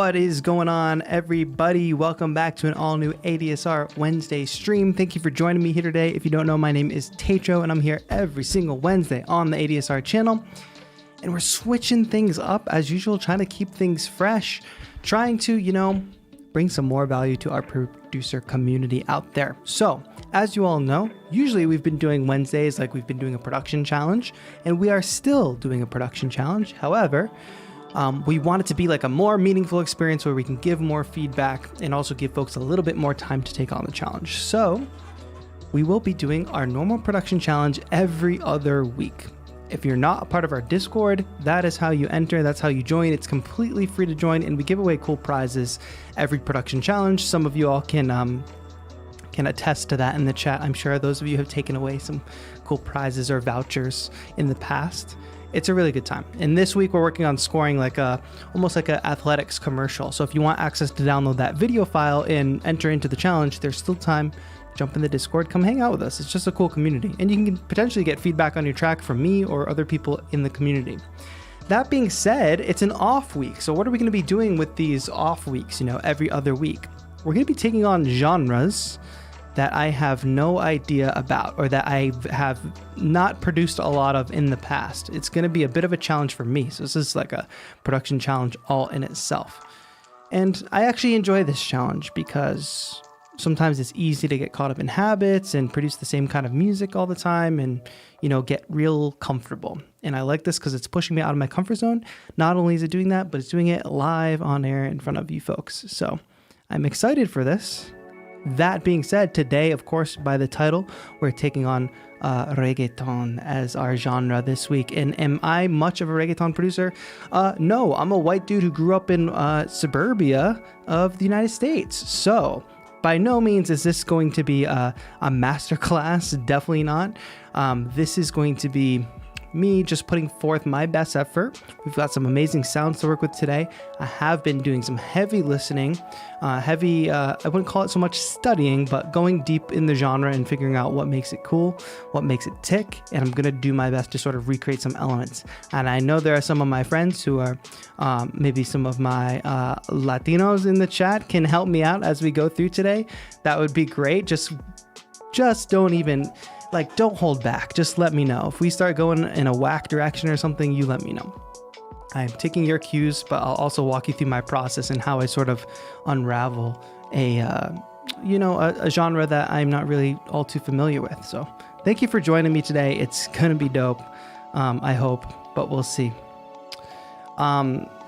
What is going on, everybody? Welcome back to an all-new ADSR Wednesday stream. Thank you for joining me here today. If you don't know, my name is Taetro, and I'm here every single Wednesday on the ADSR channel. And we're switching things up, as usual, trying to keep things fresh, trying to, bring some more value to our producer community out there. So, as you all know, usually we've been doing Wednesdays like we've been doing a production challenge, and we are still doing a production challenge. However, we want it to be like a more meaningful experience where we can give more feedback and also give folks a little bit more time to take on the challenge. So we will be doing our normal production challenge every other week. If you're not a part of our Discord, that is how you enter. That's how you join. It's completely free to join, and we give away cool prizes every production challenge. Some of you all can attest to that in the chat. I'm sure those of you have taken away some cool prizes or vouchers in the past. It's a really good time. And this week we're working on scoring almost like an athletics commercial. So if you want access to download that video file and enter into the challenge, there's still time. Jump in the Discord, come hang out with us. It's just a cool community. And you can potentially get feedback on your track from me or other people in the community. That being said, it's an off week. So what are we going to be doing with these off weeks, every other week? We're going to be taking on genres that I have no idea about or that I have not produced a lot of in the past. It's going to be a bit of a challenge for me. So this is like a production challenge all in itself. And I actually enjoy this challenge because sometimes it's easy to get caught up in habits and produce the same kind of music all the time and, get real comfortable. And I like this because it's pushing me out of my comfort zone. Not only is it doing that, but it's doing it live on air in front of you folks. So I'm excited for this. That being said, today, of course, by the title, we're taking on reggaeton as our genre this week. And am I much of a reggaeton producer? No, I'm a white dude who grew up in suburbia of the United States. So by no means is this going to be a masterclass. Definitely not. This is going to be me just putting forth my best effort. We've got some amazing sounds to work with today. I have been doing some heavy listening, I wouldn't call it so much studying, but going deep in the genre and figuring out what makes it cool, what makes it tick, and I'm gonna do my best to sort of recreate some elements. And I know there are some of my friends who are maybe some of my Latinos in the chat can help me out as we go through today. That would be great. Just don't even don't hold back. Just let me know. If we start going in a whack direction or something, you let me know. I'm taking your cues, but I'll also walk you through my process and how I sort of unravel a genre that I'm not really all too familiar with. So thank you for joining me today. It's going to be dope. I hope, but we'll see.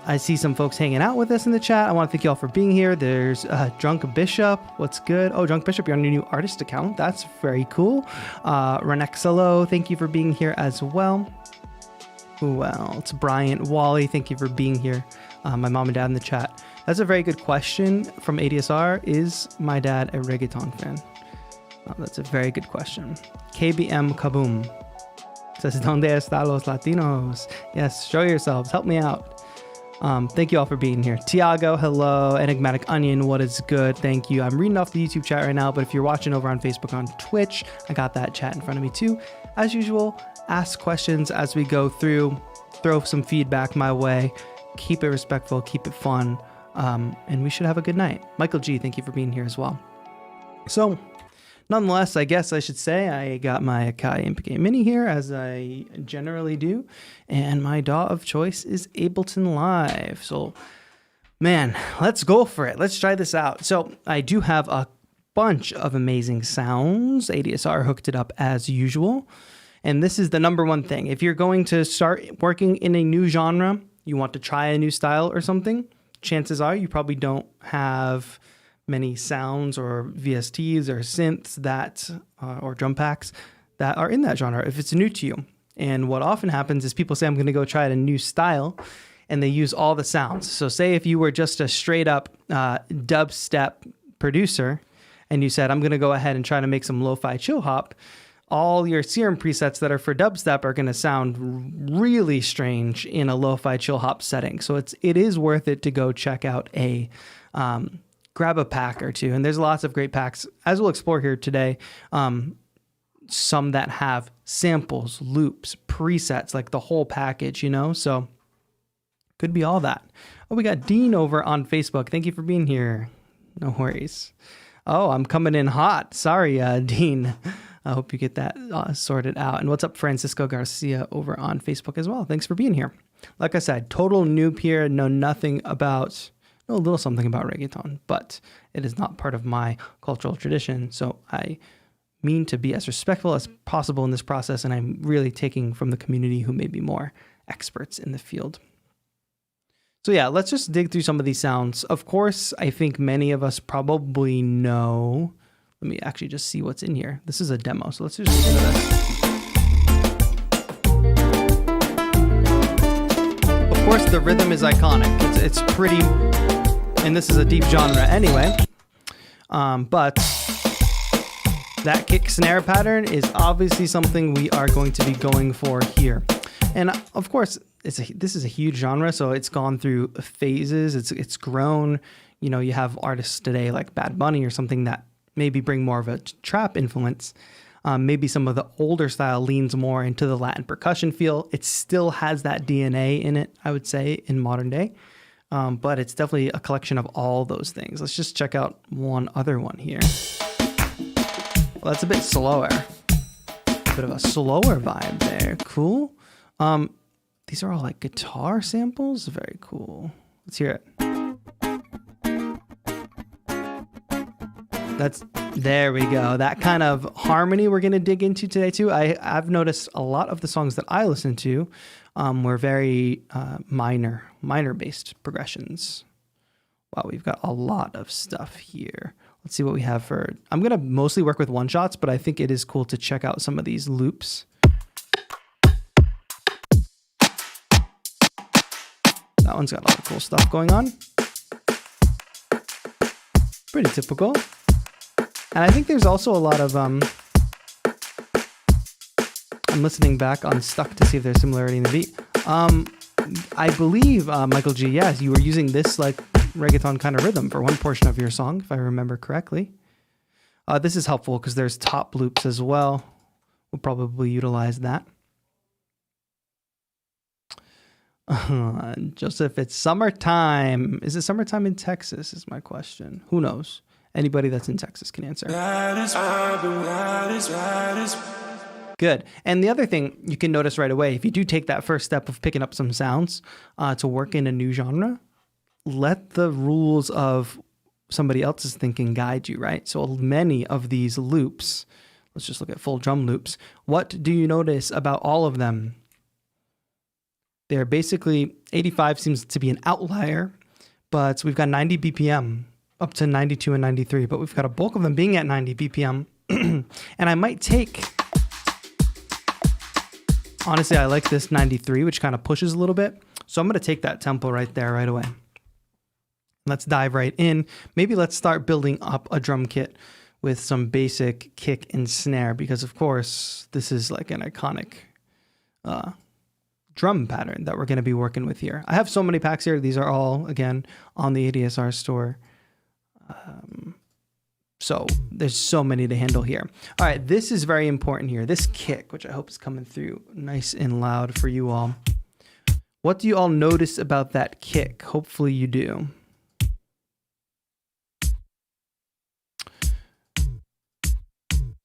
I see some folks hanging out with us in the chat. I want to thank you all for being here. There's Drunk Bishop. What's good? Oh, Drunk Bishop, you're on your new artist account. That's very cool. Renexalo, thank you for being here as well. Who else? Bryant Wally, thank you for being here. My mom and dad in the chat. That's a very good question from ADSR. Is my dad a reggaeton fan? That's a very good question. KBM Kaboom says, ¿Dónde están los Latinos? Yes, show yourselves. Help me out. Thank you all for being here. Tiago, hello. Enigmatic Onion, what is good? Thank you. I'm reading off the YouTube chat right now, but if you're watching over on Facebook, on Twitch, I got that chat in front of me too. As usual, ask questions as we go through, throw some feedback my way, keep it respectful, keep it fun, and we should have a good night. Michael G, thank you for being here as well. So, nonetheless, I guess I should say I got my Akai MPK Mini here, as I generally do, and my DAW of choice is Ableton Live. So, man, let's go for it. Let's try this out. So, I do have a bunch of amazing sounds. ADSR hooked it up as usual, and this is the number one thing. If you're going to start working in a new genre, you want to try a new style or something, chances are you probably don't have many sounds or VSTs or synths that or drum packs that are in that genre if it's new to you. And what often happens is people say, I'm going to go try a new style, and they use all the sounds. So say if you were just a straight up dubstep producer and you said, I'm going to go ahead and try to make some lo-fi chill hop, all your serum presets that are for dubstep are going to sound really strange in a lo-fi chill hop setting. So it is worth it to go check out grab a pack or two. And there's lots of great packs, as we'll explore here today. Some that have samples, loops, presets, like the whole package, so Could be all that. Oh, we got Dean over on Facebook. Thank you for being here. No worries. Oh, I'm coming in hot. Sorry, Dean. I hope you get that sorted out. And what's up, Francisco Garcia over on Facebook as well. Thanks for being here. Like I said, total noob here. Know a little something about reggaeton, but it is not part of my cultural tradition. So I mean to be as respectful as possible in this process. And I'm really taking from the community who may be more experts in the field. So yeah, let's just dig through some of these sounds. Of course, I think many of us probably know. Let me actually just see what's in here. This is a demo, so let's just listen to this. Of course, the rhythm is iconic. It's pretty, and this is a deep genre anyway. But that kick snare pattern is obviously something we are going to be going for here. And of course, this is a huge genre, so it's gone through phases. It's grown. You know, you have artists today like Bad Bunny or something that maybe bring more of a trap influence. Maybe some of the older style leans more into the Latin percussion feel. It still has that DNA in it, I would say, in modern day. But it's definitely a collection of all those things. Let's just check out one other one here. Well, that's a bit slower. A bit of a slower vibe there. Cool. These are all like guitar samples. Very cool. Let's hear it. There we go. That kind of harmony we're going to dig into today too. I've noticed a lot of the songs that I listen to were very minor based progressions. Wow, we've got a lot of stuff here. Let's see what we have for... I'm going to mostly work with one shots, but I think it is cool to check out some of these loops. That one's got a lot of cool stuff going on. Pretty typical. And I think there's also a lot of... I'm listening back on Stuck to see if there's similarity in the beat. I believe, Michael G, yes, you were using this like reggaeton kind of rhythm for one portion of your song, if I remember correctly. This is helpful because there's top loops as well. We'll probably utilize that. Joseph, it's summertime. Is it summertime in Texas is my question. Who knows? Anybody that's in Texas can answer. Good. And the other thing you can notice right away, if you do take that first step of picking up some sounds to work in a new genre, let the rules of somebody else's thinking guide you, right? So many of these loops, let's just look at full drum loops. What do you notice about all of them? They're basically, 85 seems to be an outlier, but we've got 90 BPM up to 92 and 93, but we've got a bulk of them being at 90 BPM. And I might take, honestly, I like this 93, which kind of pushes a little bit. So I'm going to take that tempo right there right away. Let's dive right in. Maybe let's start building up a drum kit with some basic kick and snare, because of course, this is like an iconic drum pattern that we're going to be working with here. I have so many packs here. These are all, again, on the ADSR store. So there's so many to handle here. All right, this is very important here. This kick, which I hope is coming through nice and loud for you all. What do you all notice about that kick? Hopefully you do.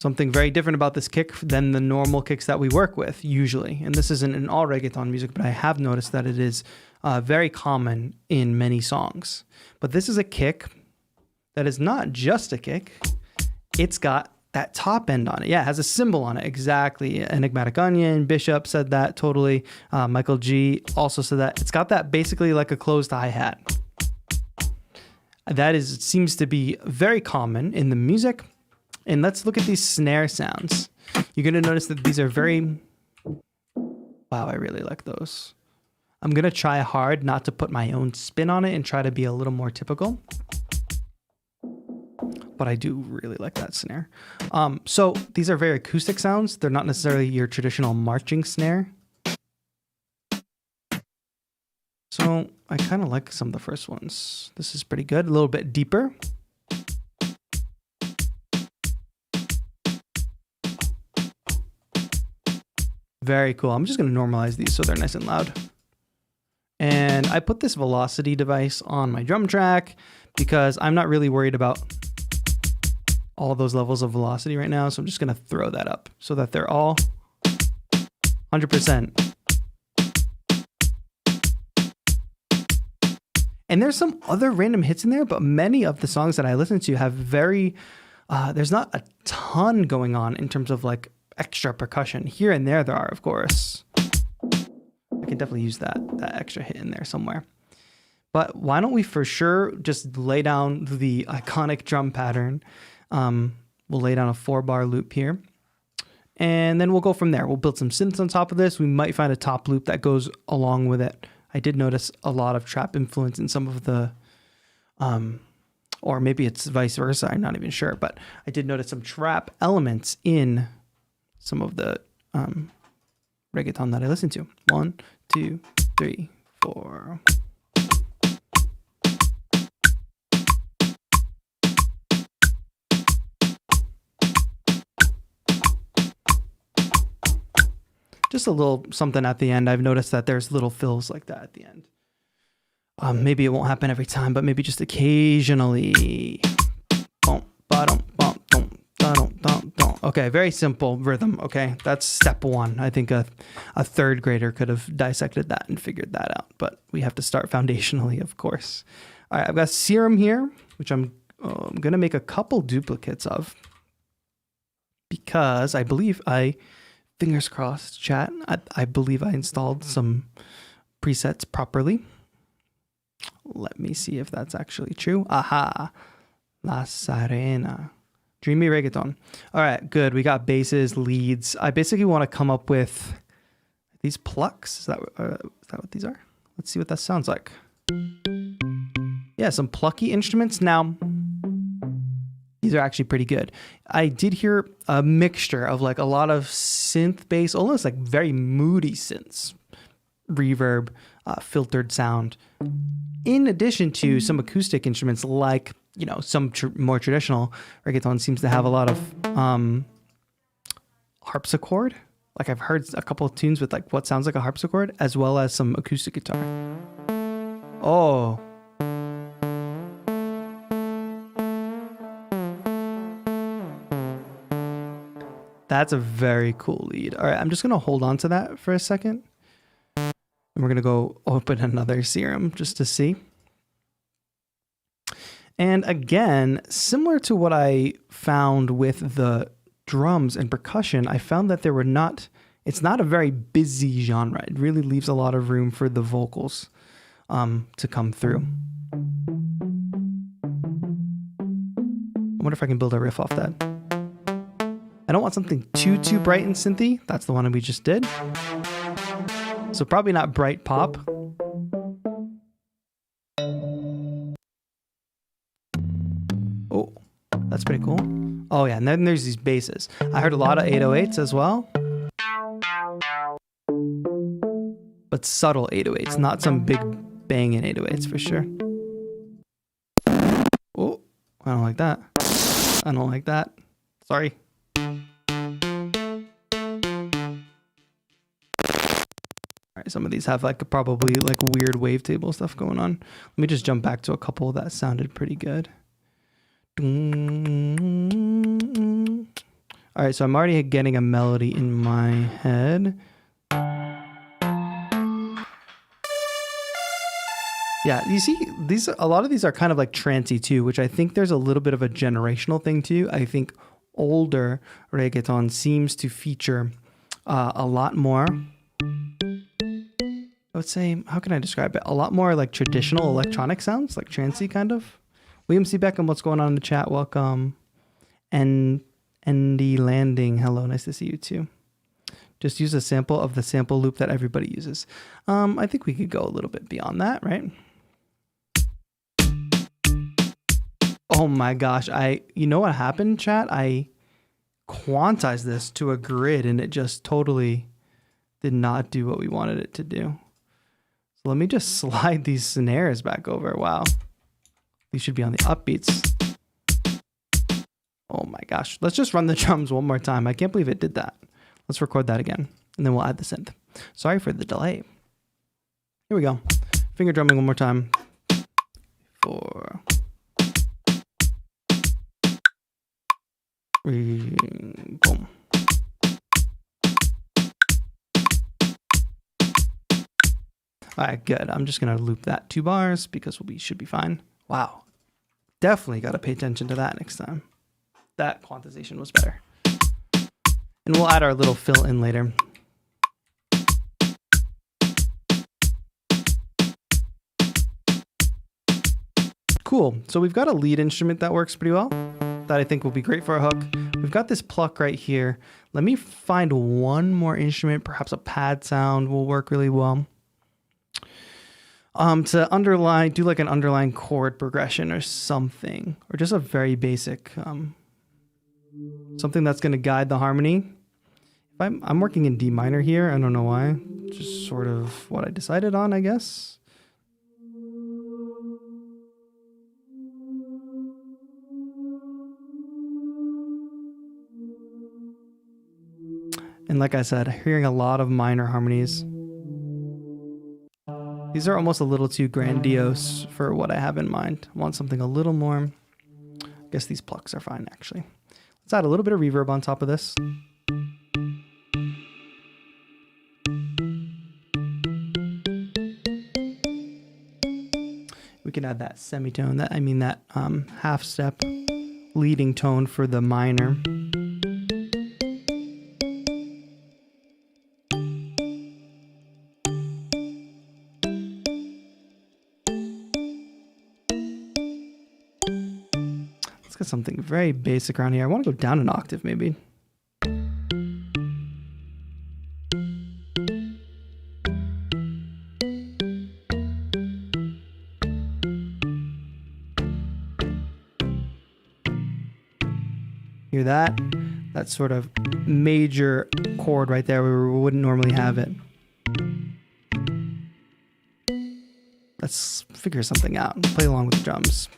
Something very different about this kick than the normal kicks that we work with usually. And this isn't in all reggaeton music, but I have noticed that it is very common in many songs. But this is a kick that is not just a kick. It's got that top end on it. Yeah, it has a cymbal on it. Exactly. Enigmatic Onion, Bishop said that totally. Michael G also said that. It's got that basically like a closed hi-hat. That seems to be very common in the music. And let's look at these snare sounds. You're going to notice that these are very... Wow, I really like those. I'm going to try hard not to put my own spin on it and try to be a little more typical. But I do really like that snare. So these are very acoustic sounds. They're not necessarily your traditional marching snare. So I kind of like some of the first ones. This is pretty good. A little bit deeper. Very cool. I'm just going to normalize these so they're nice and loud. And I put this velocity device on my drum track because I'm not really worried about all those levels of velocity right now. So I'm just going to throw that up so that they're all 100%. And there's some other random hits in there, but many of the songs that I listen to have very, there's not a ton going on in terms of like extra percussion. Here and there are, of course. I can definitely use that extra hit in there somewhere. But why don't we for sure just lay down the iconic drum pattern. We'll lay down a 4-bar loop here. And then we'll go from there. We'll build some synths on top of this. We might find a top loop that goes along with it. I did notice a lot of trap influence in some of the, or maybe it's vice versa. I'm not even sure, but I did notice some trap elements in some of the reggaeton that I listen to. 1, 2, 3, 4. Just a little something at the end. I've noticed that there's little fills like that at the end. Maybe it won't happen every time, but maybe just occasionally. Okay, very simple rhythm. Okay, that's step 1. I think a 3rd grader could have dissected that and figured that out, but we have to start foundationally, of course. All right, I've got serum here, which I'm going to make a couple duplicates of because I believe fingers crossed, chat, I believe I installed some presets properly. Let me see if that's actually true. Aha. La Sirena. Dreamy reggaeton. All right, good. We got basses, leads. I basically want to come up with these plucks. Is that what these are? Let's see what that sounds like. Yeah, some plucky instruments. Now, these are actually pretty good. I did hear a mixture of like a lot of synth bass, almost like very moody synths, reverb, filtered sound, in addition to some acoustic instruments like, you know, some more traditional reggaeton seems to have a lot of harpsichord. Like I've heard a couple of tunes with like what sounds like a harpsichord, as well as some acoustic guitar. Oh. That's a very cool lead. All right, I'm just going to hold on to that for a second. And we're going to go open another serum just to see. And again, similar to what I found with the drums and percussion, I found that it's not a very busy genre. It really leaves a lot of room for the vocals to come through. I wonder if I can build a riff off that. I don't want something too bright and synthy. That's the one we just did. So probably not bright pop. Oh, that's pretty cool. Oh yeah, and then there's these basses. I heard a lot of 808s as well. But subtle 808s, not some big banging 808s for sure. Oh, I don't like that. I don't like that. Sorry. All right, some of these have like probably like weird wavetable stuff going on. Let me just jump back to a couple that sounded pretty good. All right, so I'm already getting a melody in my head. Yeah, you see, a lot of these are kind of like trancey too, which I think there's a little bit of a generational thing too. I think older reggaeton seems to feature a lot more. I would say, how can I describe it? A lot more like traditional electronic sounds, like trancey kind of. William C. Beckham, what's going on in the chat? Welcome. And Andy Landing, hello, nice to see you too. Just use a sample of the sample loop that everybody uses. I think we could go a little bit beyond that, right? Oh my gosh, you know what happened, chat? I quantized this to a grid and it just totally did not do what we wanted it to do. So let me just slide these snares back over. Wow. These should be on the upbeats. Oh my gosh. Let's just run the drums one more time. I can't believe it did that. Let's record that again and then we'll add the synth. Sorry for the delay. Here we go. Finger drumming one more time. 4, 3, boom. All right, good. I'm just gonna loop that 2 bars because we should be fine. Wow, definitely got to pay attention to that next time. That quantization was better. And we'll add our little fill in later. Cool. So we've got a lead instrument that works pretty well, that I think will be great for a hook. We've got this pluck right here. Let me find one more instrument. Perhaps a pad sound will work really well. To underline, do like an underlying chord progression or something, or just a very basic, something that's going to guide the harmony. If I'm working in D minor here. I don't know why. Just sort of what I decided on, I guess. And like I said, hearing a lot of minor harmonies. These are almost a little too grandiose for what I have in mind. I want something a little more. I guess these plucks are fine, actually. Let's add a little bit of reverb on top of this. We can add that semitone, that half step leading tone for the minor. Got something very basic around here. I want to go down an octave maybe. Hear that? That sort of major chord right there where we wouldn't normally have it. Let's figure something out. Play along with the drums.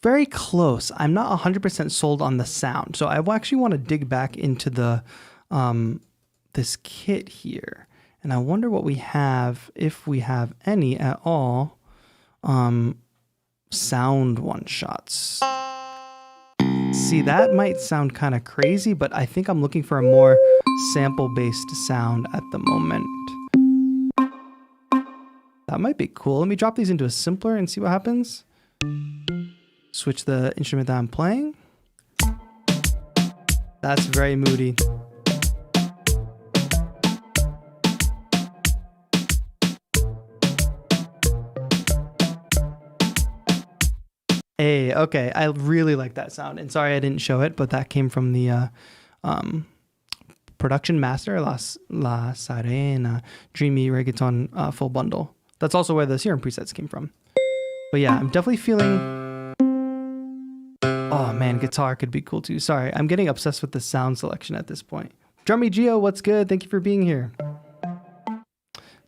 Very close. I'm not 100% sold on the sound. So I actually want to dig back into the this kit here. And I wonder what we have, if we have any at all, sound one-shots. See, that might sound kind of crazy, but I think I'm looking for a more sample-based sound at the moment. That might be cool. Let me drop these into a simpler and see what happens. Switch the instrument that I'm playing. That's very moody. Hey, okay, I really like that sound. And sorry I didn't show it, but that came from the production master, La Sarena Dreamy Reggaeton full bundle. That's also where the Serum presets came from. But yeah, I'm definitely feeling... Oh man, guitar could be cool too. Sorry, I'm getting obsessed with the sound selection at this point. Drummy Geo, what's good? Thank you for being here. Let's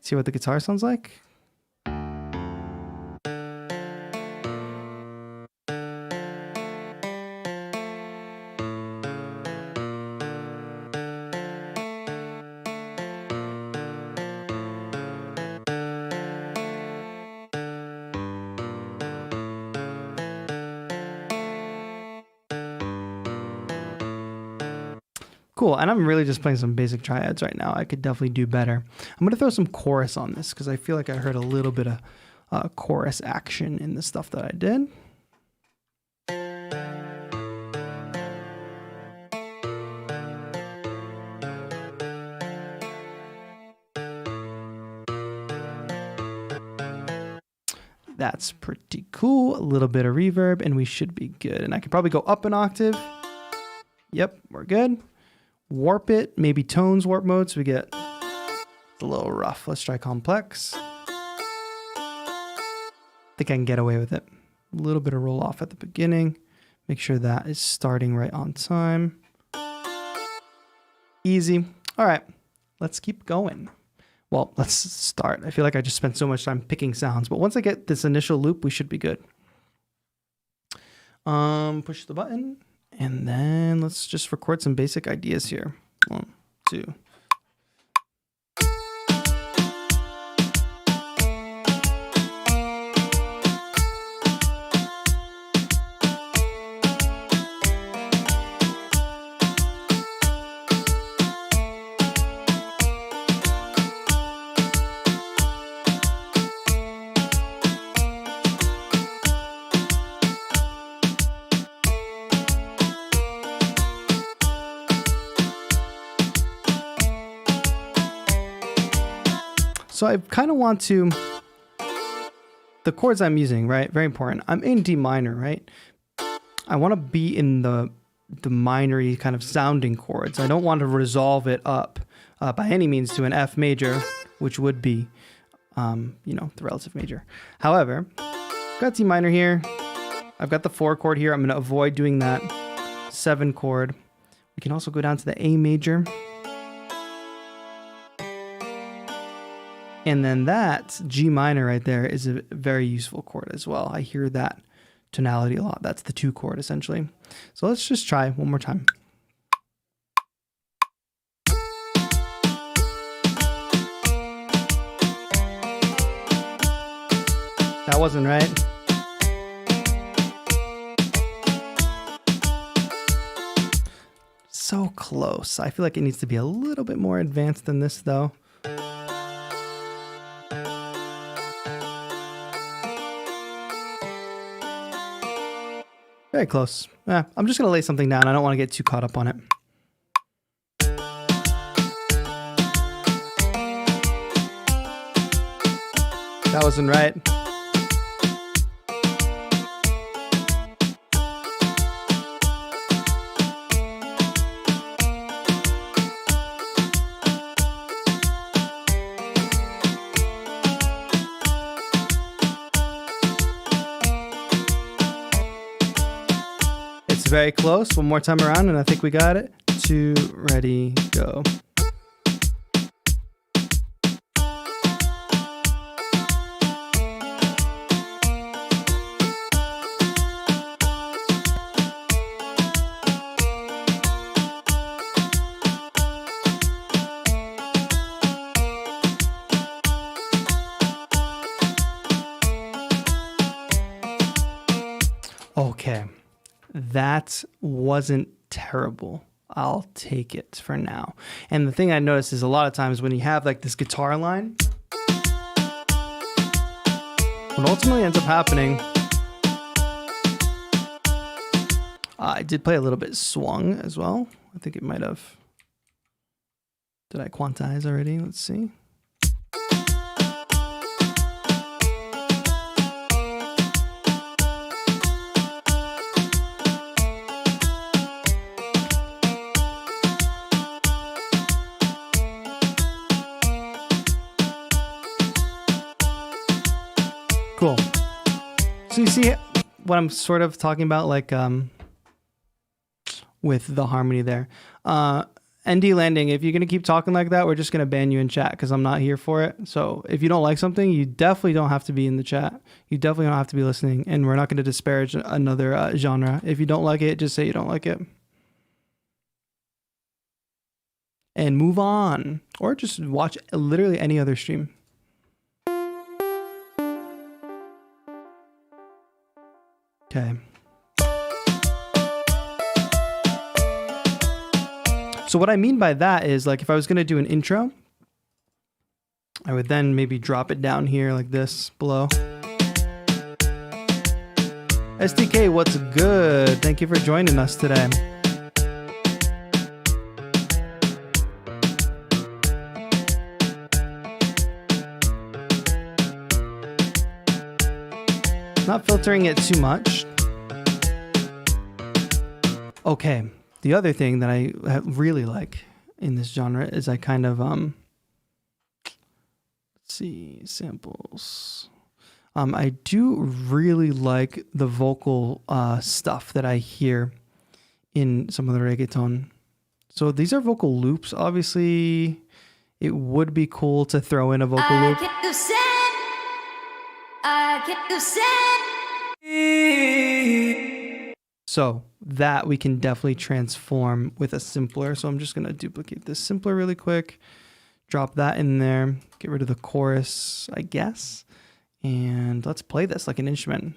see what the guitar sounds like. Cool, and I'm really just playing some basic triads right now. I could definitely do better. I'm going to throw some chorus on this because I feel like I heard a little bit of chorus action in the stuff that I did. That's pretty cool. A little bit of reverb and we should be good. And I could probably go up an octave. Yep, we're good. Warp it, maybe tones warp mode, so we get a little rough. Let's try complex. I think I can get away with it. A little bit of roll off at the beginning, Make sure that is starting right on time. Easy. All right, let's keep going. Well, let's start. I feel like I just spent so much time picking sounds, but once I get this initial loop, we should be good. Push the button, and then let's just record some basic ideas here. 1, 2. So I kind of want to, the chords I'm using, right? Very important. I'm in D minor, right? I want to be in the minor-y kind of sounding chords. I don't want to resolve it up by any means to an F major, which would be, you know, the relative major. However, I've got D minor here. I've got the 4 chord here. I'm going to avoid doing that 7 chord. We can also go down to the A major. And then that G minor right there is a very useful chord as well. I hear that tonality a lot. That's the 2 chord essentially. So let's just try one more time. That wasn't right. So close. I feel like it needs to be a little bit more advanced than this though. Very close. I'm just going to lay something down. I don't want to get too caught up on it. That wasn't right. Very close. One more time around, and I think we got it. 2, ready, go. Okay. That wasn't terrible. I'll take it for now. And the thing I noticed is a lot of times when you have like this guitar line, what ultimately ends up happening, I did play a little bit swung as well. I think it might have. Did I quantize already? Let's see. Cool. So you see what I'm sort of talking about, like with the harmony there. ND landing, if you're going to keep talking like that, we're just going to ban you in chat because I'm not here for it. So if you don't like something, you definitely don't have to be in the chat. You definitely don't have to be listening, and we're not going to disparage another genre. If you don't like it, just say you don't like it. And move on. Or just watch literally any other stream. Okay. So what I mean by that is, like, if I was going to do an intro, I would then maybe drop it down here like this below. SDK, what's good? Thank you for joining us today. Not filtering it too much. Okay, the other thing that I really like in this genre is I kind of let's see, samples. I do really like the vocal stuff that I hear in some of the reggaeton. So these are vocal loops. Obviously, it would be cool to throw in a vocal loop. So that we can definitely transform with a simpler. So I'm just going to duplicate this simpler really quick. Drop that in there. Get rid of the chorus, I guess. And let's play this like an instrument.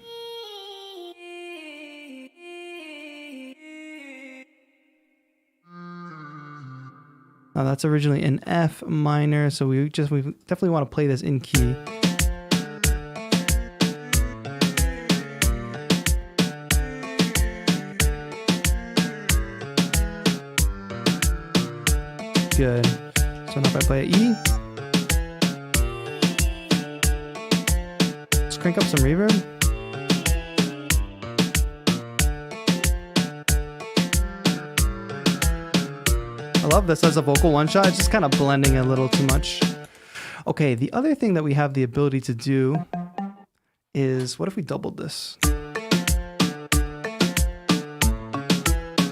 Now that's originally an F minor, so we definitely want to play this in key. Good. So now if I play an E, let's crank up some reverb. I love this as a vocal one shot. It's just kind of blending a little too much. Okay, the other thing that we have the ability to do is, what if we doubled this?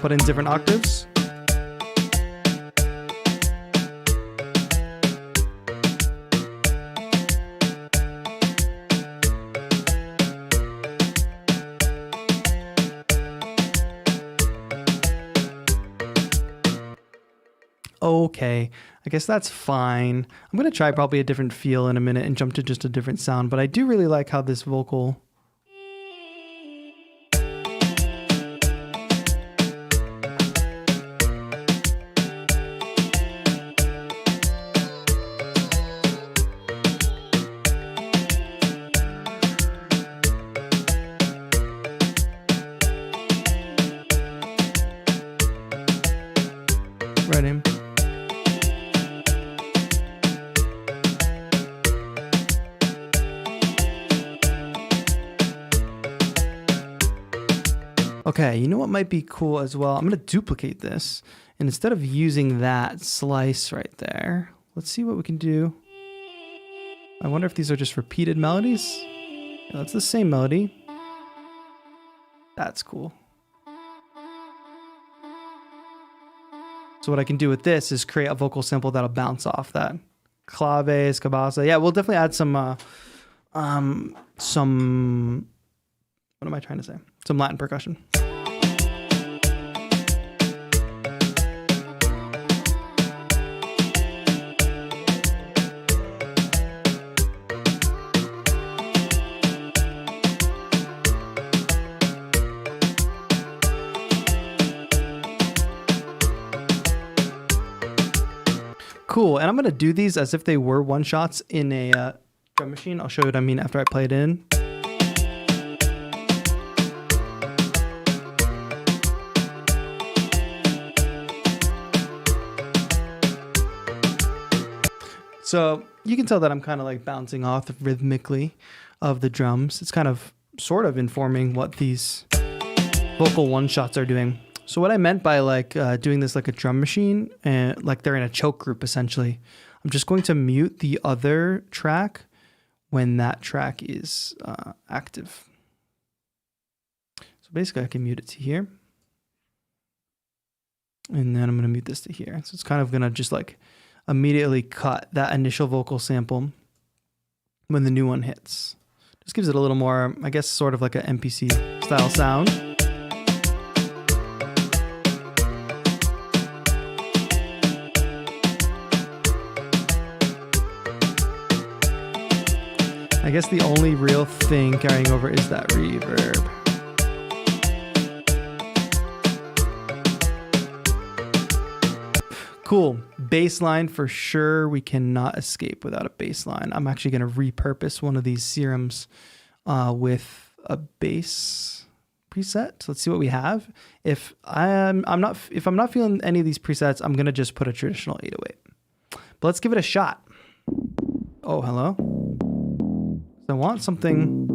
Put in different octaves. Okay, I guess that's fine. I'm going to try probably a different feel in a minute and jump to just a different sound, but I do really like how this vocal... Right in. Okay, you know what might be cool as well? I'm going to duplicate this. And instead of using that slice right there, let's see what we can do. I wonder if these are just repeated melodies. Yeah, that's the same melody. That's cool. So what I can do with this is create a vocal sample that'll bounce off that. Claves, cabasa. Yeah, we'll definitely add some, what am I trying to say? Some Latin percussion. Cool, and I'm gonna do these as if they were one shots in a drum machine. I'll show you what I mean after I play it in. So you can tell that I'm kind of like bouncing off rhythmically of the drums. It's kind of sort of informing what these vocal one shots are doing. So what I meant by like doing this like a drum machine, and like they're in a choke group essentially, I'm just going to mute the other track when that track is active. So basically I can mute it to here. And then I'm going to mute this to here. So it's kind of going to just like immediately cut that initial vocal sample when the new one hits. Just gives it a little more, I guess, sort of like an MPC style sound. I guess the only real thing carrying over is that reverb. Cool. Bassline for sure. We cannot escape without a bassline. I'm actually going to repurpose one of these serums with a bass preset. So let's see what we have. If I'm not feeling any of these presets, I'm going to just put a traditional 808. But let's give it a shot. Oh, hello. I want something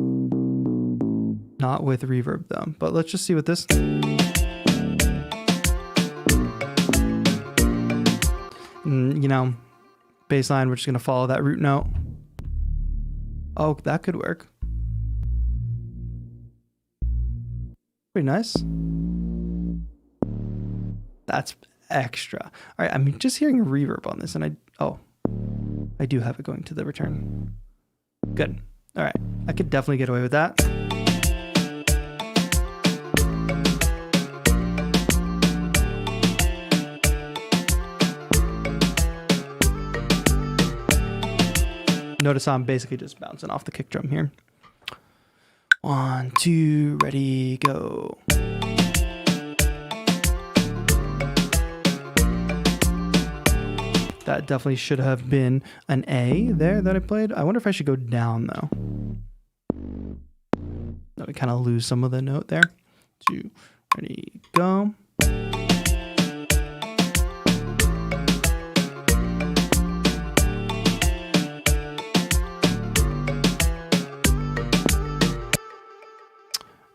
not with reverb though. But let's just see what this. You know, bass line, we're just going to follow that root note. Oh, that could work. Pretty nice. That's extra. All right, I'm just hearing reverb on this, and I do have it going to the return. Good. All right, I could definitely get away with that. Notice how I'm basically just bouncing off the kick drum here. 1, 2, ready, go. That definitely should have been an A there that I played. I wonder if I should go down though. No, we kind of lose some of the note there. 2, ready, go.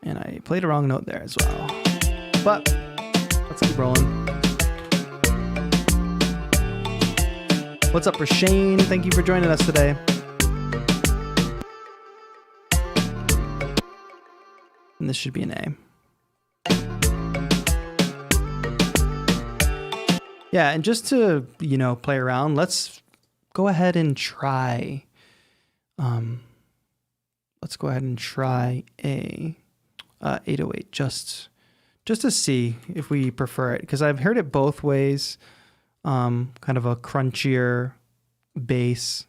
And I played a wrong note there as well. But let's keep rolling. What's up for Shane? Thank you for joining us today. And this should be an A. Yeah, and just to, play around, let's go ahead and try. Let's go ahead and try a 808 just to see if we prefer it, because I've heard it both ways. Kind of a crunchier bass,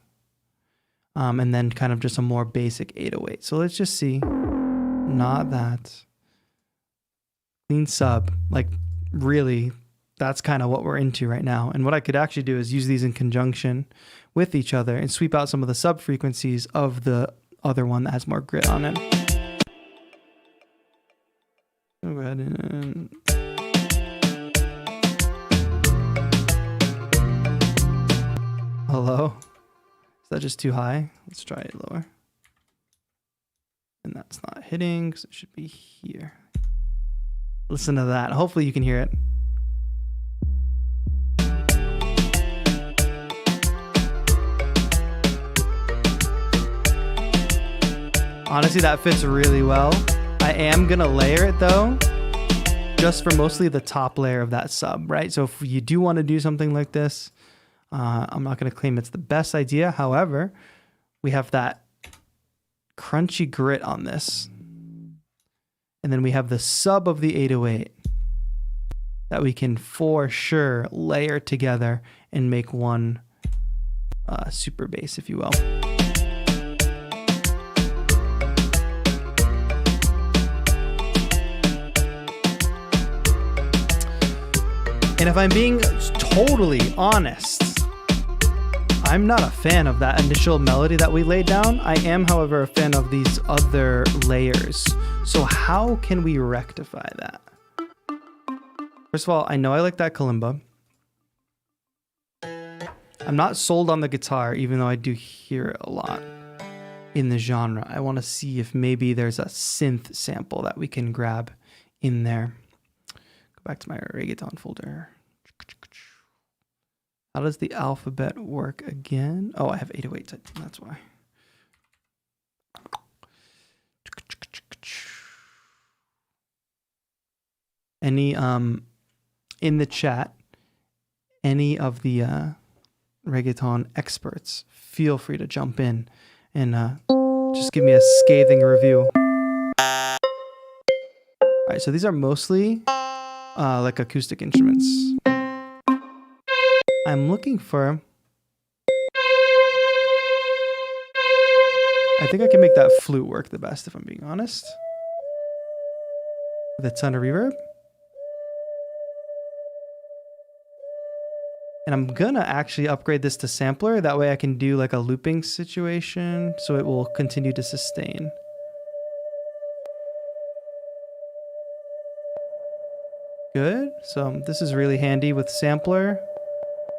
and then kind of just a more basic 808. So let's just see. Not that. Clean sub. Like, really, that's kind of what we're into right now. And what I could actually do is use these in conjunction with each other and sweep out some of the sub frequencies of the other one that has more grit on it. Go ahead and... Hello? Is that just too high? Let's try it lower. And that's not hitting, because it should be here. Listen to that. Hopefully you can hear it. Honestly, that fits really well. I am going to layer it though, just for mostly the top layer of that sub, right? So if you do want to do something like this, I'm not going to claim it's the best idea. However, we have that crunchy grit on this. And then we have the sub of the 808 that we can for sure layer together and make one super bass, if you will. And if I'm being totally honest, I'm not a fan of that initial melody that we laid down. I am, however, a fan of these other layers. So how can we rectify that? First of all, I know I like that kalimba. I'm not sold on the guitar, even though I do hear it a lot in the genre. I want to see if maybe there's a synth sample that we can grab in there. Go back to my Reggaeton folder. How does the alphabet work again? Oh, I have 808s. That's why. Any in the chat, any of the Reggaeton experts, feel free to jump in and just give me a scathing review. All right, so these are mostly like acoustic instruments. I'm looking for... I think I can make that flute work the best, if I'm being honest. With a ton of reverb. And I'm gonna actually upgrade this to sampler. That way I can do like a looping situation, so it will continue to sustain. Good. So this is really handy with sampler.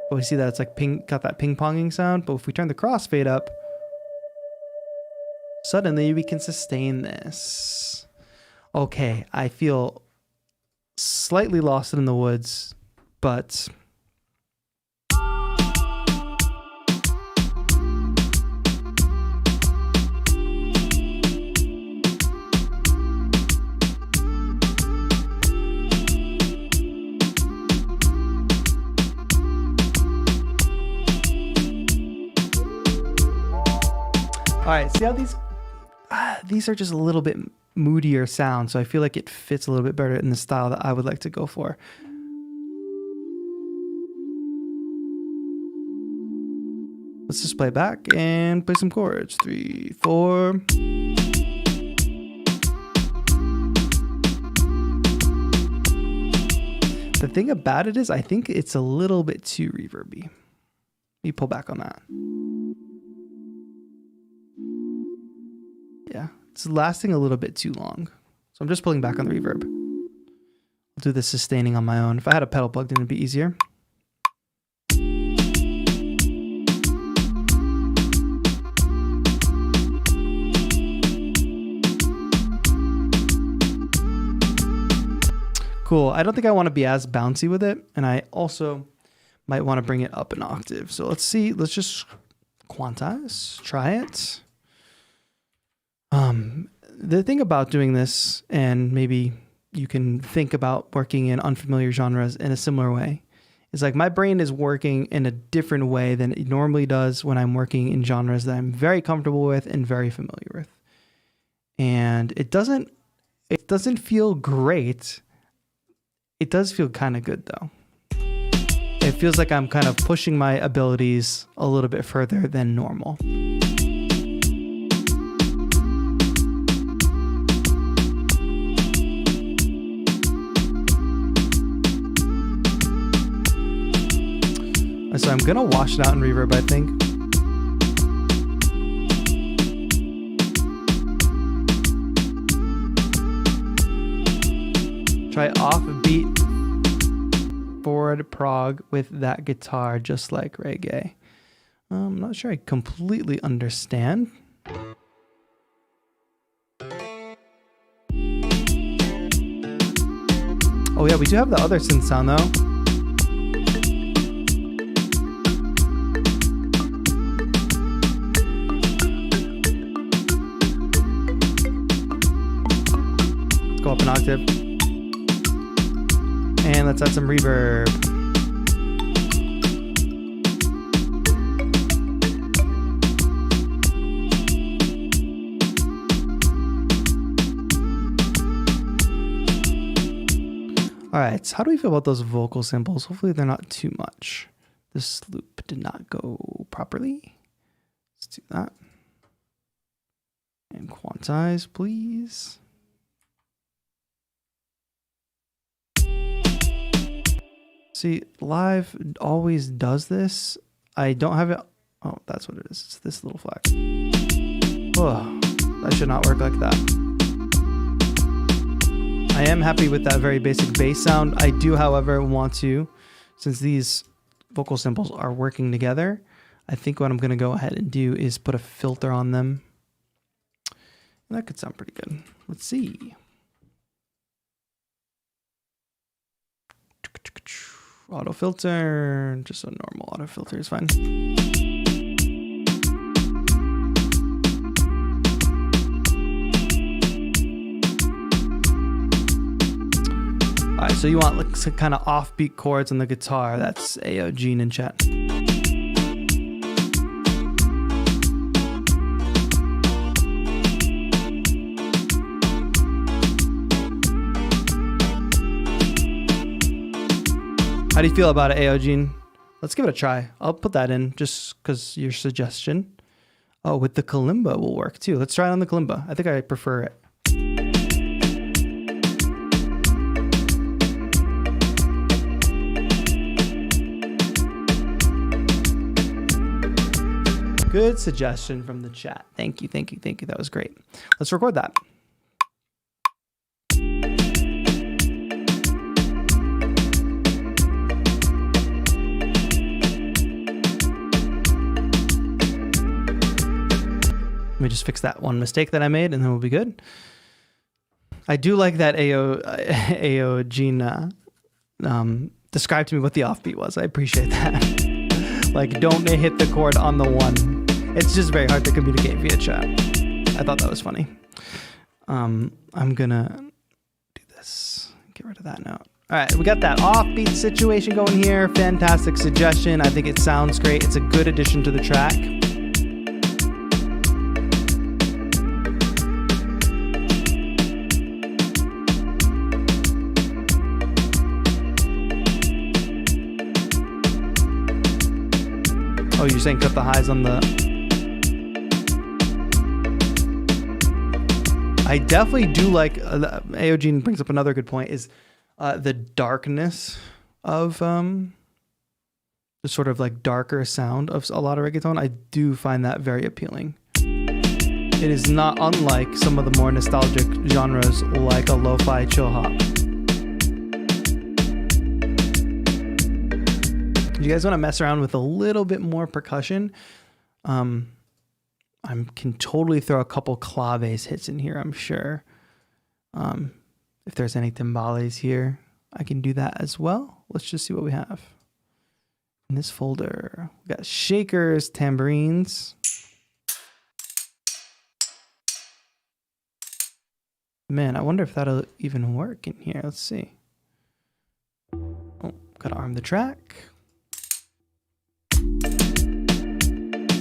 But we see that it's like got that ping-ponging sound. But if we turn the crossfade up, suddenly we can sustain this. Okay, I feel slightly lost in the woods, but... All right, see how these are just a little bit moodier sound, so I feel like it fits a little bit better in the style that I would like to go for. Let's just play back and play some chords. 3, 4. The thing about it is I think it's a little bit too reverby. Let me pull back on that. Yeah, it's lasting a little bit too long. So I'm just pulling back on the reverb. I'll do the sustaining on my own. If I had a pedal plugged in, it'd be easier. Cool. I don't think I want to be as bouncy with it. And I also might want to bring it up an octave. So let's see. Let's just quantize. Try it. The thing about doing this, and maybe you can think about working in unfamiliar genres in a similar way, is like my brain is working in a different way than it normally does when I'm working in genres that I'm very comfortable with and very familiar with. And it doesn't feel great. It does feel kind of good though. It feels like I'm kind of pushing my abilities a little bit further than normal. So I'm gonna wash it out in reverb, I think. Try offbeat forward prog with that guitar, just like reggae. I'm not sure I completely understand. Oh yeah, we do have the other synth sound though. Let's go up an octave. And let's add some reverb. All right, so how do we feel about those vocal samples? Hopefully they're not too much. This loop did not go properly. Let's do that. And quantize, please. See, live always does this. I don't have it. Oh, that's what it is. It's this little flag. Oh, that should not work like that. I am happy with that very basic bass sound. I do, however, want to, since these vocal samples are working together, I think what I'm going to go ahead and do is put a filter on them. And that could sound pretty good. Let's see. Auto filter, just a normal auto filter is fine. All right, so you want like some kind of offbeat chords on the guitar. That's AO Gene in chat. How do you feel about it, AO Gene? Let's give it a try. I'll put that in just because your suggestion. Oh, with the kalimba will work too. Let's try it on the kalimba. I think I prefer it. Good suggestion from the chat. Thank you, thank you, thank you. That was great. Let's record that. Let me just fix that one mistake that I made and then we'll be good. I do like that AO Gene described to me what the offbeat was. I appreciate that. Like, don't hit the chord on the one. It's just very hard to communicate via chat. I thought that was funny. I'm gonna do this. Get rid of that note. All right, we got that offbeat situation going here. Fantastic suggestion. I think it sounds great. It's a good addition to the track. Oh, you're saying cut the highs on the... I definitely do like... Aeogene brings up another good point, is the darkness of the sort of like darker sound of a lot of reggaeton. I do find that very appealing. It is not unlike some of the more nostalgic genres like a lo-fi chill hop. You guys want to mess around with a little bit more percussion? I can totally throw a couple claves hits in here, I'm sure. If there's any timbales here, I can do that as well. Let's just see what we have. In this folder, we got shakers, tambourines. Man, I wonder if that'll even work in here. Let's see. Oh, gotta arm the track.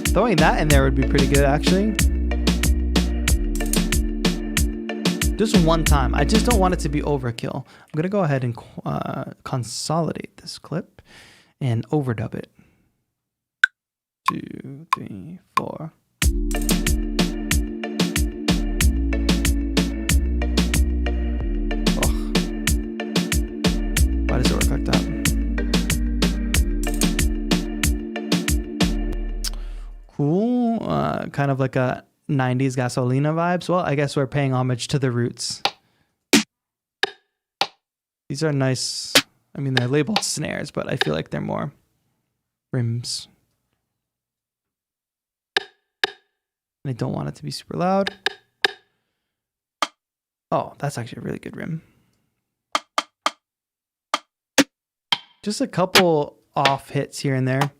Throwing that in there would be pretty good, actually. Just one time. I just don't want it to be overkill. I'm going to go ahead and consolidate this clip and overdub it. 2, 3, 4. Oh. Why does it work like that? Cool. Kind of like a 90s Gasolina vibes. Well, I guess we're paying homage to the roots. These are nice. I mean, they're labeled snares, but I feel like they're more rims. And I don't want it to be super loud. Oh, that's actually a really good rim. Just a couple off hits here and there.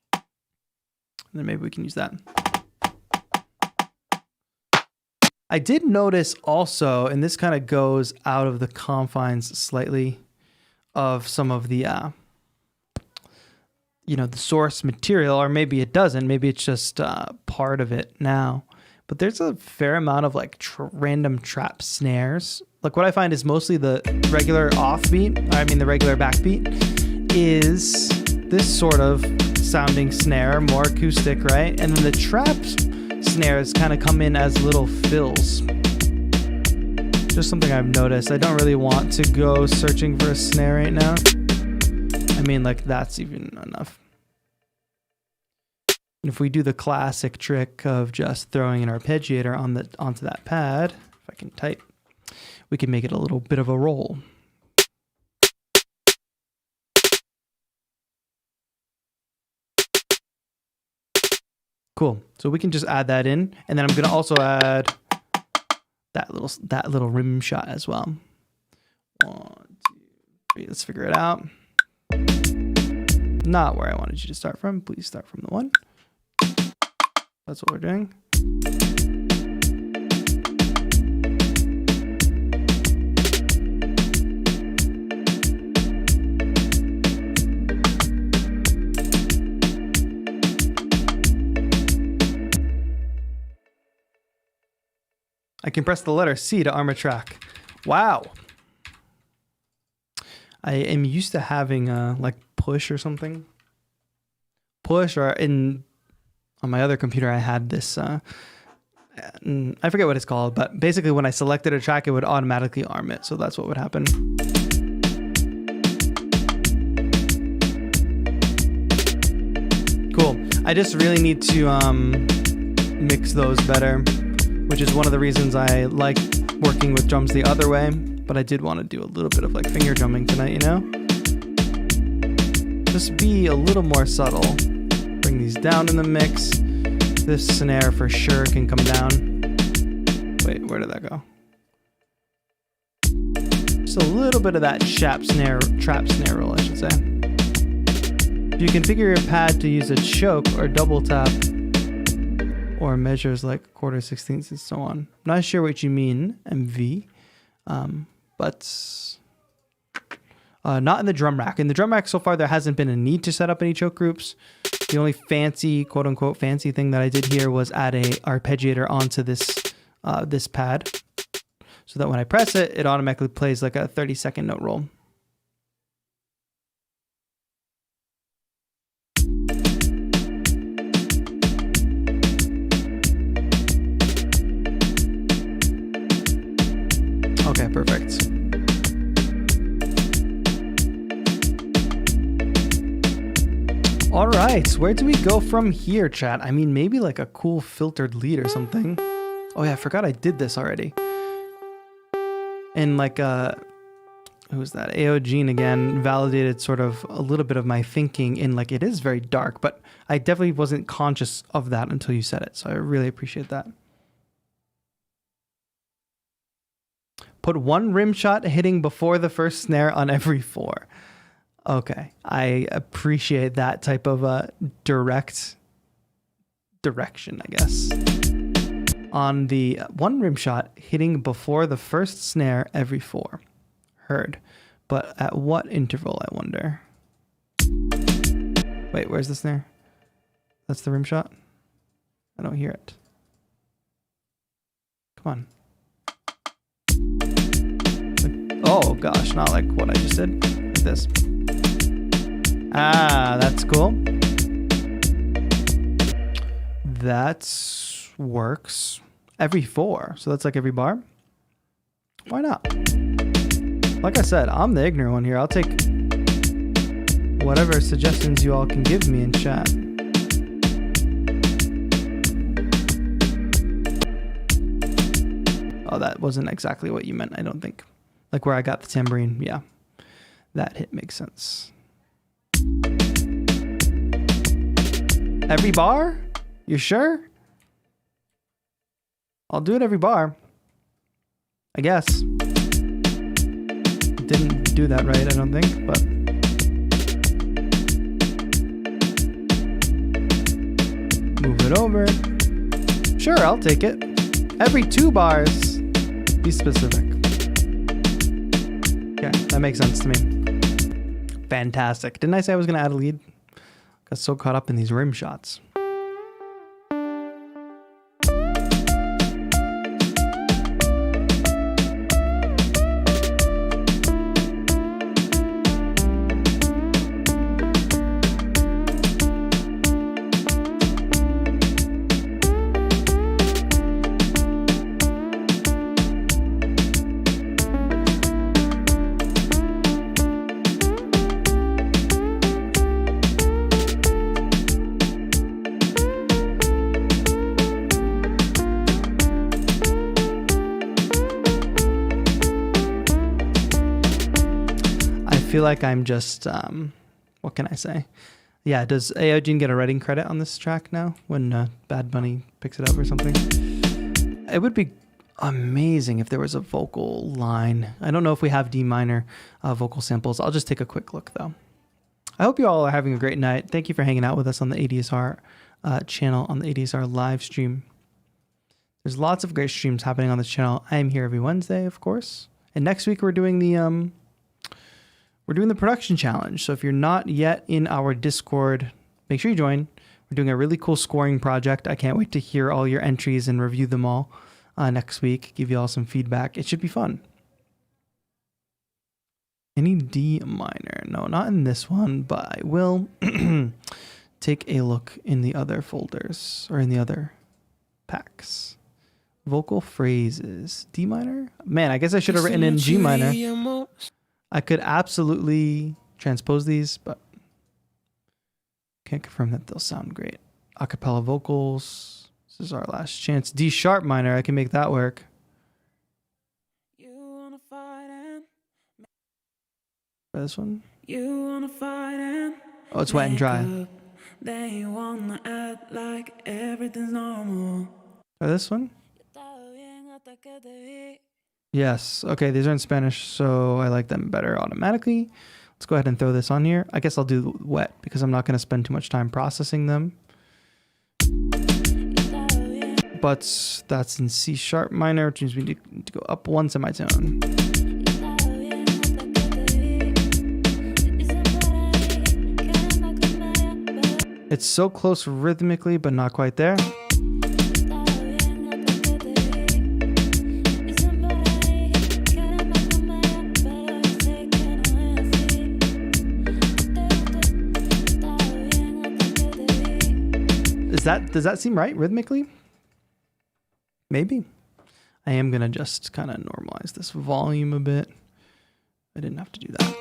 And then maybe we can use that. I did notice also, and this kind of goes out of the confines slightly of some of the, the source material, or maybe it doesn't. Maybe it's just part of it now. But there's a fair amount of like random trap snares. Like what I find is mostly the regular offbeat, the regular backbeat, is this sort of sounding snare, more acoustic, right? And then the trap snares kind of come in as little fills. Just something I've noticed. I don't really want to go searching for a snare right now. I mean, like that's even enough. And if we do the classic trick of just throwing an arpeggiator onto that pad, if I can type, we can make it a little bit of a roll. Cool. So we can just add that in, and then I'm gonna also add that little rim shot as well. 1, 2, 3. Let's figure it out. Not where I wanted you to start from. Please start from the 1. That's what we're doing. I can press the letter C to arm a track. Wow. I am used to having like push or something. Push, or on my other computer I had this, I forget what it's called, but basically when I selected a track it would automatically arm it. So that's what would happen. Cool. I just really need to mix those better, which is one of the reasons I like working with drums the other way. But I did want to do a little bit of like finger drumming tonight, you know? Just be a little more subtle. Bring these down in the mix. This snare for sure can come down. Wait, where did that go? Just a little bit of that trap snare roll, I should say. You configure your pad to use a choke or double tap, or measures like quarter, 16ths, and so on. I'm not sure what you mean, MV, but not in the drum rack. In the drum rack so far, there hasn't been a need to set up any choke groups. The only fancy, quote unquote, fancy thing that I did here was add a arpeggiator onto this this pad, so that when I press it, it automatically plays like a 30-second note roll. perfect. All right, where do we go from here, chat? I mean, maybe like a cool filtered lead or something. Oh yeah, I forgot I did this already. And like, who's that? Aogene again validated sort of a little bit of my thinking in like, it is very dark, but I definitely wasn't conscious of that until you said it. So I really appreciate that. Put one rim shot hitting before the first snare on every 4. Okay, I appreciate that type of direction, I guess. On the one rim shot hitting before the first snare every 4. Heard. But at what interval, I wonder? Wait, where's the snare? That's the rim shot? I don't hear it. Come on. Like, oh gosh, not like what I just did. Like this. Ah, that's cool. That works. Every 4. So that's like every bar. Why not? Like I said, I'm the ignorant one here. I'll take whatever suggestions you all can give me in chat. Oh, that wasn't exactly what you meant, I don't think. Like where I got the tambourine. Yeah, that hit makes sense. Every bar? You sure? I'll do it every bar. I guess. Didn't do that right, I don't think, but... Move it over. Sure, I'll take it. Every 2 bars. Be specific. Okay, that makes sense to me. Fantastic. Didn't I say I was going to add a lead? Got so caught up in these rim shots. I feel like I'm just, what can I say? Yeah, does Aogene get a writing credit on this track now when Bad Bunny picks it up or something? It would be amazing if there was a vocal line. I don't know if we have D minor vocal samples. I'll just take a quick look though. I hope you all are having a great night. Thank you for hanging out with us on the ADSR channel, on the ADSR live stream. There's lots of great streams happening on this channel. I am here every Wednesday, of course. And next week we're doing the production challenge. So if you're not yet in our Discord, make sure you join. We're doing a really cool scoring project. I can't wait to hear all your entries and review them all next week. Give you all some feedback. It should be fun. Any D minor? No, not in this one, but I will take a look in the other folders or in the other packs. Vocal phrases. D minor? Man, I guess I should have written in G minor. I could absolutely transpose these, but can't confirm that they'll sound great. Acapella vocals. This is our last chance. D sharp minor. I can make that work. For this one. Oh, it's wet and dry. They wanna act like everything's normal. For this one. Yes. Okay, these are in Spanish, so I like them better automatically. Let's go ahead and throw this on here. I guess I'll do wet because I'm not going to spend too much time processing them. But that's in C sharp minor, which means we need to go up 1 semitone. It's so close rhythmically, but not quite there. Does that seem right rhythmically? Maybe. I am gonna just kind of normalize this volume a bit. I didn't have to do that.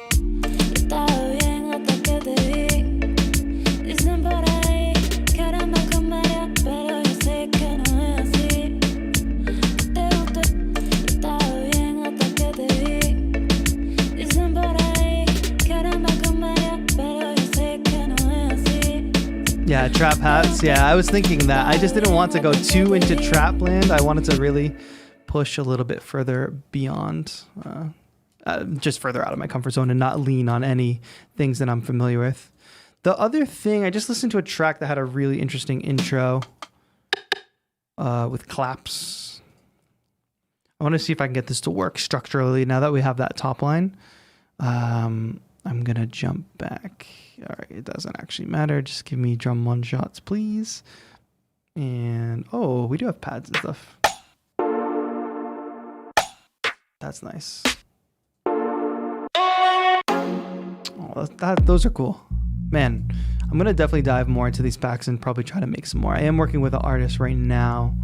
Yeah, trap hats. Yeah, I was thinking that. I just didn't want to go too into trap land. I wanted to really push a little bit further beyond, just further out of my comfort zone and not lean on any things that I'm familiar with. The other thing, I just listened to a track that had a really interesting intro with claps. I want to see if I can get this to work structurally now that we have that top line. I'm going to jump back. All right, it doesn't actually matter. Just give me drum one shots, please. And, oh, we do have pads and stuff. That's nice. Oh, those are cool. Man, I'm going to definitely dive more into these packs and probably try to make some more. I am working with an artist right now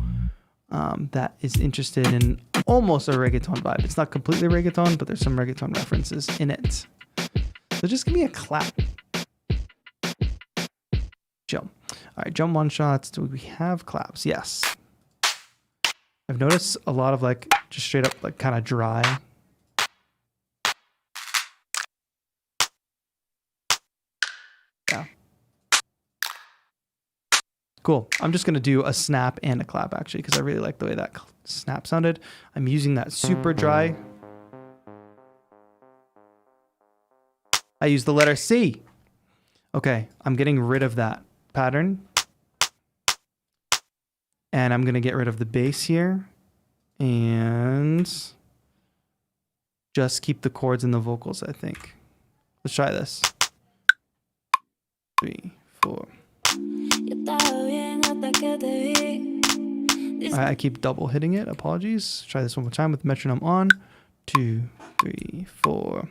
that is interested in almost a reggaeton vibe. It's not completely reggaeton, but there's some reggaeton references in it. So just give me a clap. Chill. All right, jump one shots. Do we have claps? Yes. I've noticed a lot of like just straight up like kind of dry. Yeah. Cool. I'm just going to do a snap and a clap actually because I really like the way that snap sounded. I'm using that super dry. I use the letter C. Okay, I'm getting rid of that pattern. And I'm going to get rid of the bass here. And just keep the chords and the vocals, I think. Let's try this. 3, 4. I keep double hitting it. Apologies. Try this one more time with metronome on. 2, 3, 4.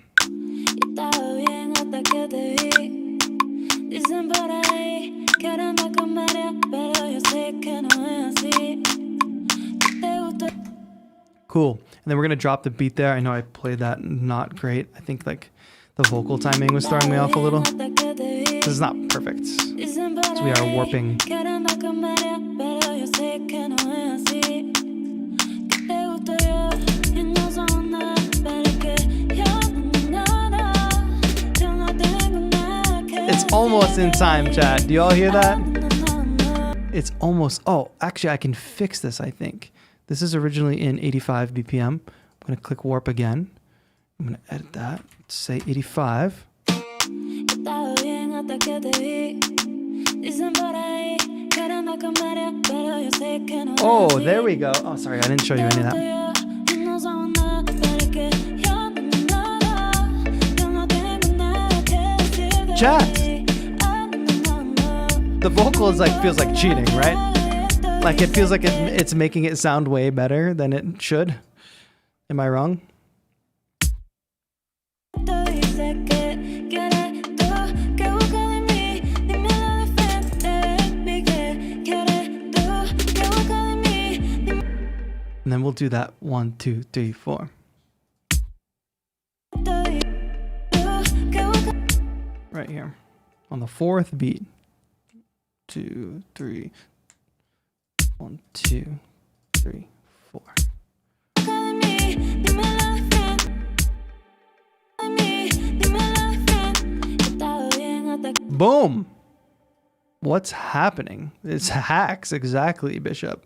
Cool. And then we're going to drop the beat there. I know I played that not great. I think like the vocal timing was throwing me off a little. This is not perfect. So we are warping. It's almost in time, chat. Do you all hear that? It's almost. Oh, actually, I can fix this, I think. This is originally in 85 BPM. I'm going to click warp again. I'm going to edit that. Say 85. Oh, there we go. Oh, sorry, I didn't show you any of that. Chat. The vocal is like feels like cheating, right? Like it feels like it's making it sound way better than it should. Am I wrong? And then we'll do that 1, 2, 3, 4. Right here on the fourth beat. 2, 3. 1, 2, 3, 4. Boom. What's happening? It's hacks, exactly, Bishop.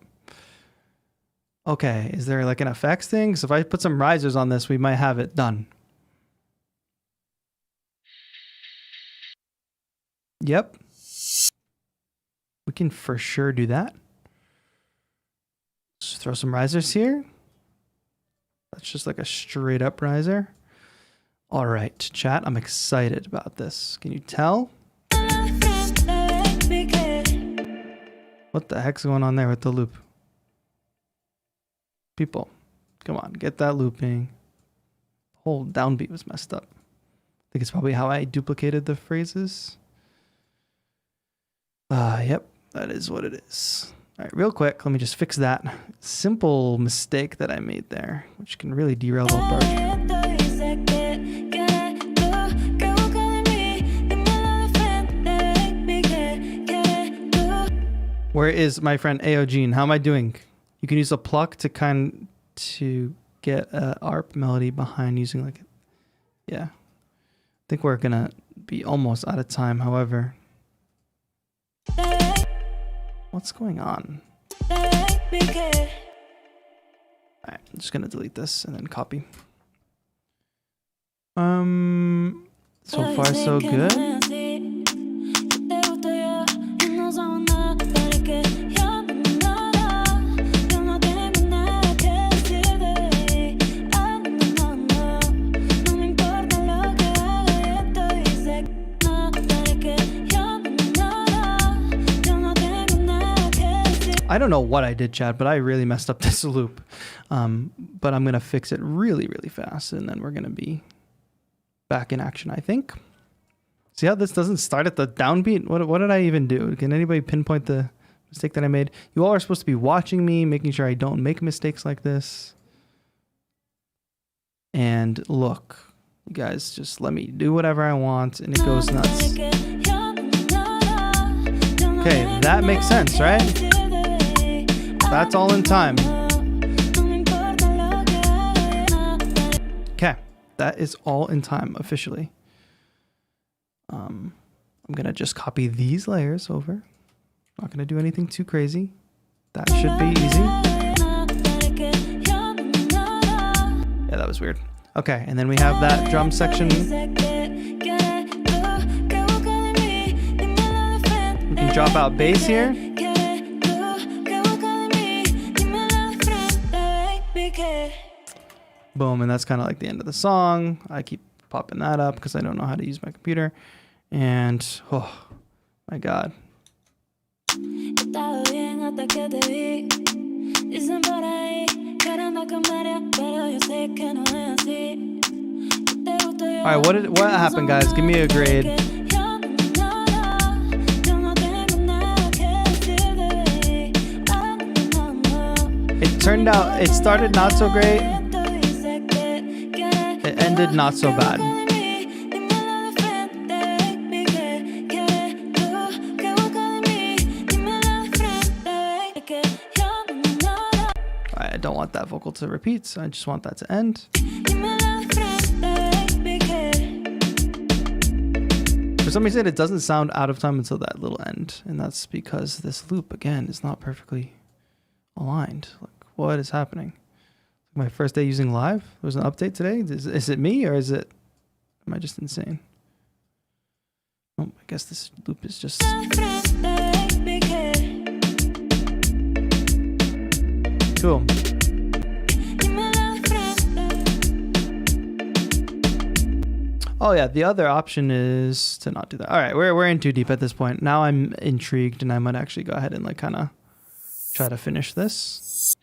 Okay, is there like an effects thing? So if I put some risers on this, we might have it done. Yep. We can for sure do that. Just throw some risers here. That's just like a straight up riser. All right, chat, I'm excited about this. Can you tell? What the heck's going on there with the loop? People, come on, get that looping. The whole downbeat was messed up. I think it's probably how I duplicated the phrases. Yep, that is what it is. All right, real quick, let me just fix that simple mistake that I made there, which can really derail the whole part. Where is my friend Aogene? How am I doing? You can use a pluck to get a ARP melody behind using like, yeah. I think we're gonna be almost out of time, however. What's going on? Alright, I'm just gonna delete this and then copy. So far so good. I don't know what I did, Chad, but I really messed up this loop. But I'm going to fix it really, really fast, and then we're going to be back in action, I think. See how this doesn't start at the downbeat? What did I even do? Can anybody pinpoint the mistake that I made? You all are supposed to be watching me, making sure I don't make mistakes like this. And look, you guys just let me do whatever I want, and it goes nuts. Okay, that makes sense, right? That's all in time. Okay, that is all in time officially. I'm gonna just copy these layers over. Not gonna do anything too crazy. That should be easy. Yeah, that was weird. Okay, and then we have that drum section. We can drop out bass here. Boom, and that's kind of like the end of the song. I keep popping that up because I don't know how to use my computer. And, oh, my God. All right, what happened, guys? Give me a grade. It started not so great. It ended not so bad. I don't want that vocal to repeat, so I just want that to end. For some reason, it doesn't sound out of time until that little end, and that's because this loop, again, is not perfectly aligned. Like, what is happening? My first day using Live. There was an update today. Is it me, or am I just insane? Oh, I guess this loop is just... Cool. Oh yeah, the other option is to not do that. All right, we're in too deep at this point. Now I'm intrigued, and I might actually go ahead and like kind of try to finish this.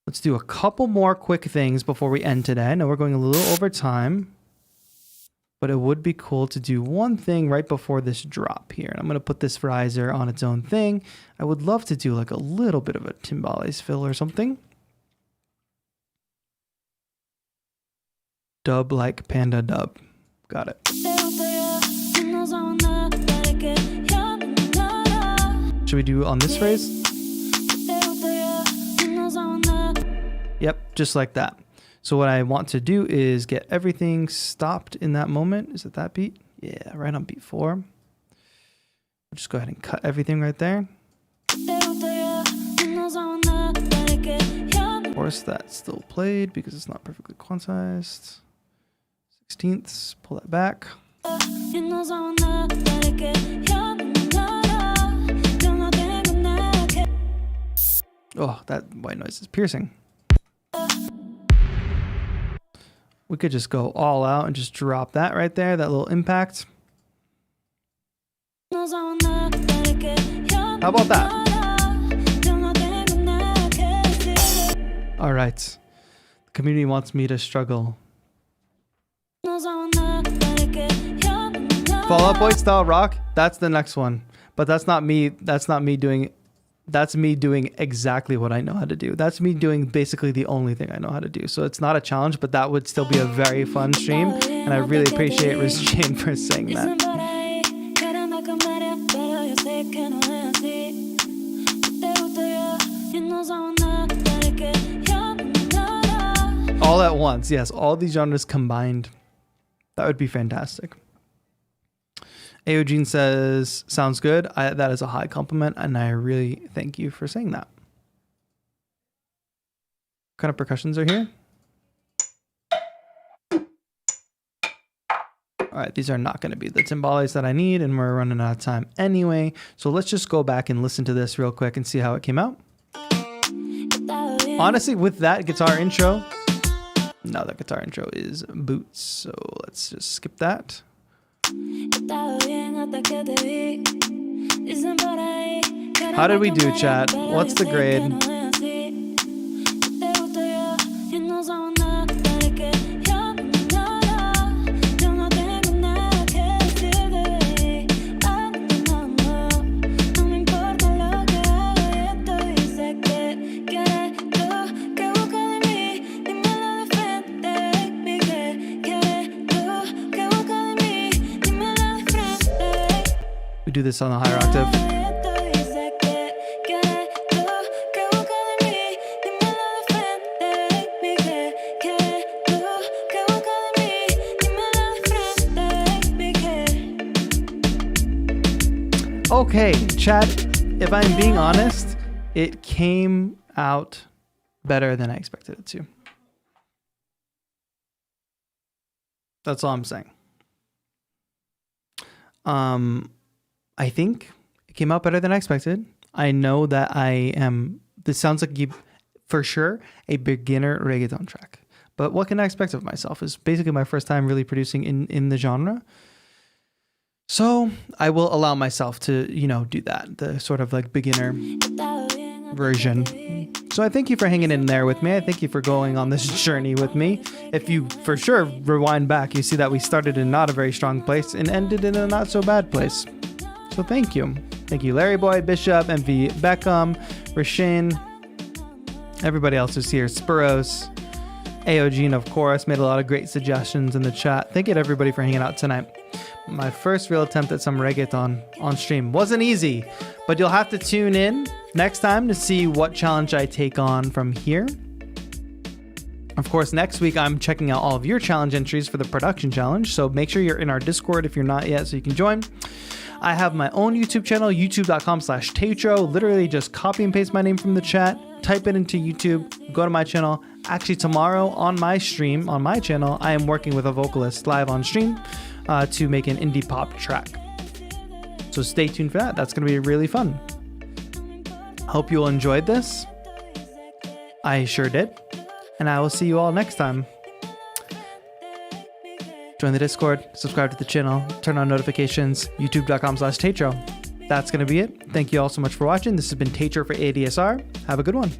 Let's do a couple more quick things before we end today. I know we're going a little over time, but it would be cool to do one thing right before this drop here. And I'm going to put this riser on its own thing. I would love to do like a little bit of a timbales fill or something. Dub like Panda Dub. Got it. Should we do on this phrase? Yep, just like that. So what I want to do is get everything stopped in that moment. Is it that beat? Yeah, right on beat 4. I'll just go ahead and cut everything right there. Of course, that's still played because it's not perfectly quantized. 16ths, pull that back. Oh, that white noise is piercing. We could just go all out and just drop that right there, that little impact. How about that? All right. The community wants me to struggle. Fall Out Boy style rock, that's the next one. but that's not me. That's me doing exactly what I know how to do. That's me doing basically the only thing I know how to do. So it's not a challenge, but that would still be a very fun stream. And I really appreciate Jane for saying that. All at once. Yes, all these genres combined. That would be fantastic. Eugene says, sounds good. That is a high compliment, and I really thank you for saying that. What kind of percussions are here? All right, these are not going to be the timbales that I need, and we're running out of time anyway. So let's just go back and listen to this real quick and see how it came out. Honestly, with that guitar intro, no, that guitar intro is boots. So let's just skip that. How did we do, chat? What's the grade? Do this on a higher octave. Okay, chat, if I'm being honest, it came out better than I expected it to. That's all I'm saying. I think it came out better than I expected. I know that this sounds like for sure a beginner reggaeton track. But what can I expect of myself? It's basically my first time really producing in the genre. So I will allow myself to, do that, the sort of like beginner version. So I thank you for hanging in there with me. I thank you for going on this journey with me. If you for sure rewind back, you see that we started in not a very strong place and ended in a not so bad place. So thank you. Thank you, Larry Boy, Bishop, MV Beckham, Rashane, everybody else who's here, Spiros, Aogene, of course, made a lot of great suggestions in the chat. Thank you to everybody for hanging out tonight. My first real attempt at some reggaeton on stream. Wasn't easy, but you'll have to tune in next time to see what challenge I take on from here. Of course, next week, I'm checking out all of your challenge entries for the production challenge. So make sure you're in our Discord if you're not yet, so you can join. I have my own YouTube channel, youtube.com/Taetro. Literally just copy and paste my name from the chat, type it into YouTube, go to my channel. Actually, tomorrow on my stream, on my channel, I am working with a vocalist live on stream to make an indie pop track. So stay tuned for that. That's going to be really fun. Hope you all enjoyed this. I sure did. And I will see you all next time. Join the Discord, subscribe to the channel, turn on notifications, youtube.com/Taetro. That's going to be it. Thank you all so much for watching. This has been Taetro for ADSR. Have a good one.